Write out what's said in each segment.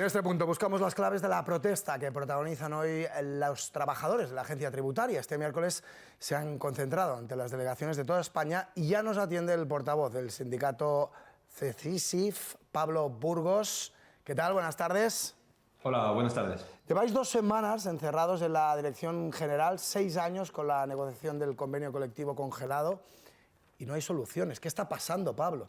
En este punto buscamos las claves de la protesta que protagonizan hoy los trabajadores de la agencia tributaria. Este miércoles se han concentrado ante las delegaciones de toda España y ya nos atiende el portavoz del sindicato CECISIF, Pablo Burgos. ¿Qué tal? Buenas tardes. Hola, buenas tardes. Lleváis 2 semanas encerrados en la Dirección General, 6 años con la negociación del convenio colectivo congelado y no hay soluciones. ¿Qué está pasando, Pablo?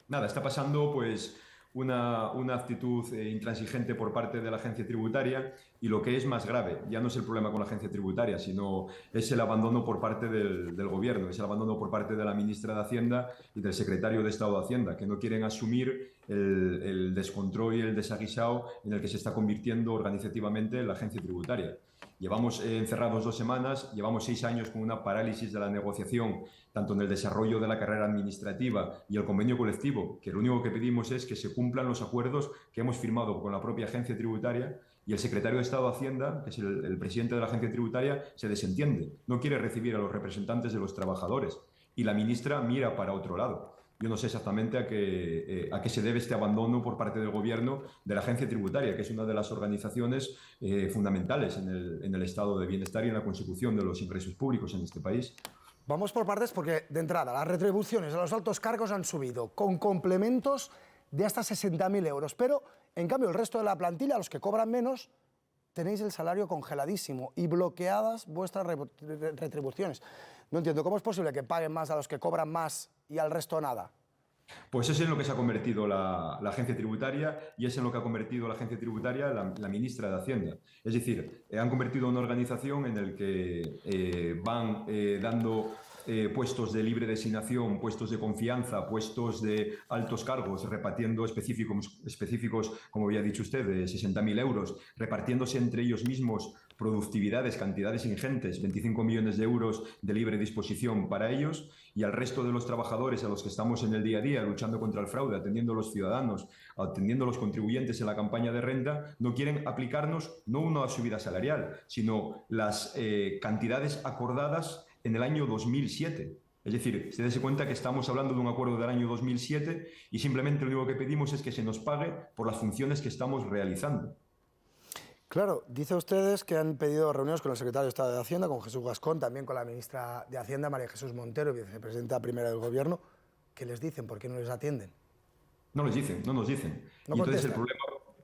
Nada, está pasando pues una actitud intransigente por parte de la agencia tributaria y lo que es más grave, ya no es el problema con la agencia tributaria, sino es el abandono por parte del gobierno, es el abandono por parte de la ministra de Hacienda y del secretario de Estado de Hacienda, que no quieren asumir el descontrol y el desaguisado en el que se está convirtiendo organizativamente la agencia tributaria. Llevamos encerrados 2 semanas, llevamos 6 años con una parálisis de la negociación, tanto en el desarrollo de la carrera administrativa y el convenio colectivo, que lo único que pedimos es que se cumplan los acuerdos que hemos firmado con la propia agencia tributaria, y el secretario de Estado de Hacienda, que es el presidente de la agencia tributaria, se desentiende, no quiere recibir a los representantes de los trabajadores y la ministra mira para otro lado. Yo no sé exactamente a qué se debe este abandono por parte del gobierno de la agencia tributaria, que es una de las organizaciones fundamentales en el estado de bienestar y en la consecución de los ingresos públicos en este país. Vamos por partes porque, de entrada, las retribuciones a los altos cargos han subido con complementos de hasta 60.000 euros, pero, en cambio, el resto de la plantilla, los que cobran menos, tenéis el salario congeladísimo y bloqueadas vuestras retribuciones. No entiendo, ¿cómo es posible que paguen más a los que cobran más y al resto nada? Pues es en lo que se ha convertido la agencia tributaria y es en lo que ha convertido la agencia tributaria la ministra de Hacienda. Es decir, han convertido una organización en la que van dando puestos de libre designación, puestos de confianza, puestos de altos cargos, repartiendo específicos, como había dicho usted, de 60.000 euros, repartiéndose entre ellos mismos productividades, cantidades ingentes, 25 millones de euros de libre disposición para ellos, y al resto de los trabajadores a los que estamos en el día a día luchando contra el fraude, atendiendo a los ciudadanos, atendiendo a los contribuyentes en la campaña de renta, no quieren aplicarnos no una subida salarial, sino las cantidades acordadas en el año 2007. Es decir, se dé cuenta que estamos hablando de un acuerdo del año 2007 y simplemente lo único que pedimos es que se nos pague por las funciones que estamos realizando. Claro, dice ustedes que han pedido reuniones con el secretario de Estado de Hacienda, con Jesús Gascón, también con la ministra de Hacienda, María Jesús Montero, vicepresidenta primera del Gobierno. ¿Qué les dicen? ¿Por qué no les atienden? No les dicen, no nos dicen. ¿No y entonces contestan? el problema...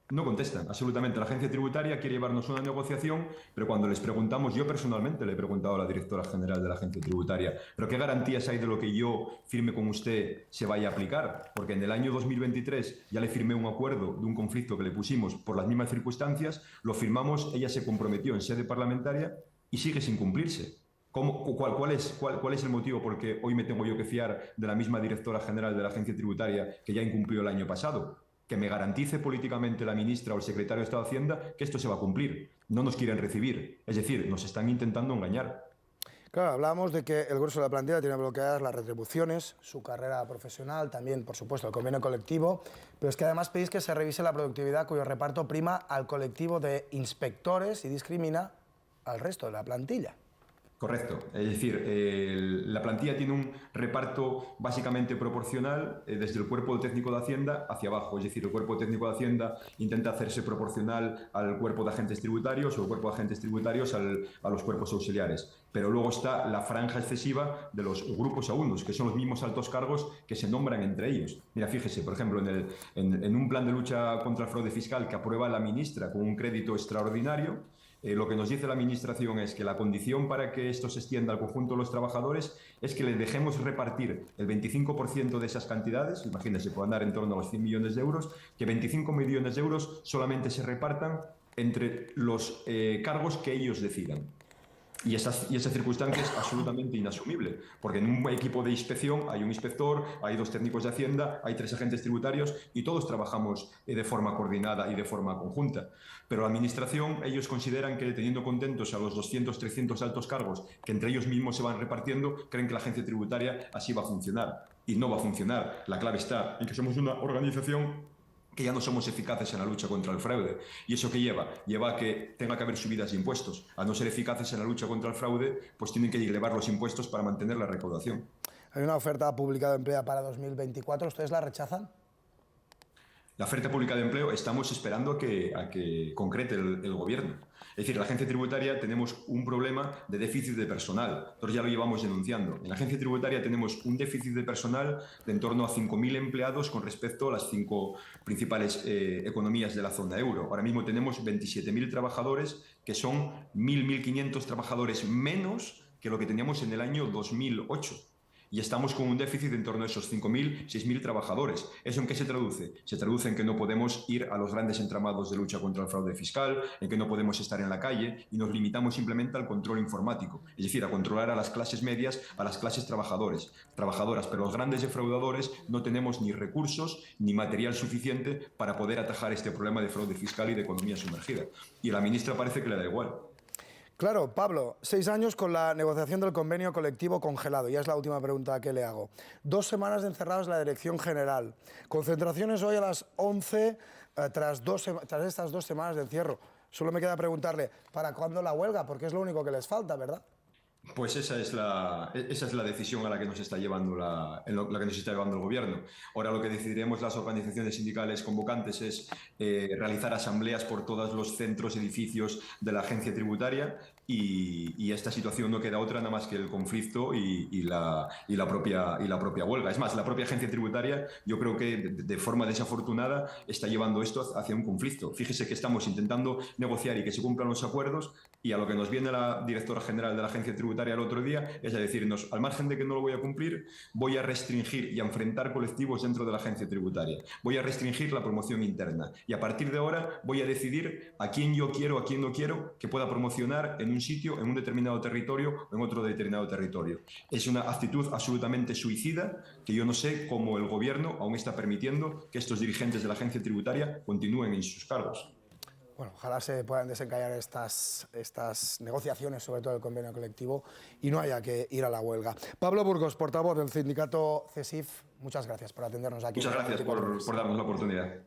No contestan, absolutamente. La agencia tributaria quiere llevarnos una negociación, pero cuando les preguntamos, yo personalmente le he preguntado a la directora general de la agencia tributaria, ¿pero qué garantías hay de lo que yo firme con usted se vaya a aplicar? Porque en el año 2023 ya le firmé un acuerdo de un conflicto que le pusimos por las mismas circunstancias, lo firmamos, ella se comprometió en sede parlamentaria y sigue sin cumplirse. ¿Cuál es el motivo por el que hoy me tengo yo que fiar de la misma directora general de la agencia tributaria que ya incumplió el año pasado? Que me garantice políticamente la ministra o el secretario de Estado de Hacienda que esto se va a cumplir. No nos quieren recibir. Es decir, nos están intentando engañar. Claro, hablábamos de que el grueso de la plantilla tiene bloqueadas las retribuciones, su carrera profesional, también, por supuesto, el convenio colectivo, pero es que además pedís que se revise la productividad cuyo reparto prima al colectivo de inspectores y discrimina al resto de la plantilla. Correcto. Es decir, la plantilla tiene un reparto básicamente proporcional desde el cuerpo técnico de Hacienda hacia abajo. Es decir, el cuerpo técnico de Hacienda intenta hacerse proporcional al cuerpo de agentes tributarios o el cuerpo de agentes tributarios a los cuerpos auxiliares. Pero luego está la franja excesiva de los grupos segundos, que son los mismos altos cargos que se nombran entre ellos. Mira, fíjese, por ejemplo, en un plan de lucha contra el fraude fiscal que aprueba la ministra con un crédito extraordinario, lo que nos dice la Administración es que la condición para que esto se extienda al conjunto de los trabajadores es que le dejemos repartir el 25% de esas cantidades, imagínense, pueden dar en torno a los 100 millones de euros, que 25 millones de euros solamente se repartan entre los cargos que ellos decidan. Y esa circunstancia es absolutamente inasumible, porque en un equipo de inspección hay un inspector, hay 2 técnicos de Hacienda, hay 3 agentes tributarios y todos trabajamos de forma coordinada y de forma conjunta. Pero la Administración, ellos consideran que teniendo contentos a los 200, 300 altos cargos que entre ellos mismos se van repartiendo, creen que la agencia tributaria así va a funcionar. Y no va a funcionar. La clave está en que somos una organización que ya no somos eficaces en la lucha contra el fraude. ¿Y eso qué lleva? Lleva a que tenga que haber subidas de impuestos. Al no ser eficaces en la lucha contra el fraude, pues tienen que elevar los impuestos para mantener la recaudación. Hay una oferta pública de empleo para 2024, ¿ustedes la rechazan? La oferta pública de empleo estamos esperando a que concrete el gobierno. Es decir, en la agencia tributaria tenemos un problema de déficit de personal. Nosotros ya lo llevamos denunciando. En la agencia tributaria tenemos un déficit de personal de en torno a 5.000 empleados con respecto a las 5 principales economías de la zona euro. Ahora mismo tenemos 27.000 trabajadores, que son 1.500 trabajadores menos que lo que teníamos en el año 2008. Y estamos con un déficit en torno a esos 5.000, 6.000 trabajadores. ¿Eso en qué se traduce? Se traduce en que no podemos ir a los grandes entramados de lucha contra el fraude fiscal, en que no podemos estar en la calle y nos limitamos simplemente al control informático, es decir, a controlar a las clases medias, a las clases trabajadoras. Pero los grandes defraudadores no tenemos ni recursos ni material suficiente para poder atajar este problema de fraude fiscal y de economía sumergida. Y a la ministra parece que le da igual. Claro, Pablo, 6 años con la negociación del convenio colectivo congelado. Ya es la última pregunta que le hago. 2 semanas de encerrados en la Dirección General. Concentraciones hoy a las 11 tras estas 2 semanas de encierro. Solo me queda preguntarle, ¿para cuándo la huelga? Porque es lo único que les falta, ¿verdad? Pues esa es la decisión a la que nos está llevando la que nos está llevando el gobierno. Ahora lo que decidiremos las organizaciones sindicales convocantes es realizar asambleas por todos los centros, edificios de la agencia tributaria y esta situación no queda otra nada más que el conflicto y la propia huelga. Es más, la propia agencia tributaria yo creo que de forma desafortunada está llevando esto hacia un conflicto. Fíjese que estamos intentando negociar y que se cumplan los acuerdos y a lo que nos viene la directora general de la agencia tributaria el otro día es a decirnos, al margen de que no lo voy a cumplir, voy a restringir y a enfrentar colectivos dentro de la agencia tributaria. Voy a restringir la promoción interna y a partir de ahora voy a decidir a quién yo quiero, a quién no quiero que pueda promocionar en un sitio, en un determinado territorio o en otro determinado territorio. Es una actitud absolutamente suicida que yo no sé cómo el gobierno aún está permitiendo que estos dirigentes de la agencia tributaria continúen en sus cargos. Bueno, ojalá se puedan desencallar estas negociaciones, sobre todo el convenio colectivo, y no haya que ir a la huelga. Pablo Burgos, portavoz del sindicato CESIF, muchas gracias por atendernos aquí. Muchas gracias por darnos la oportunidad.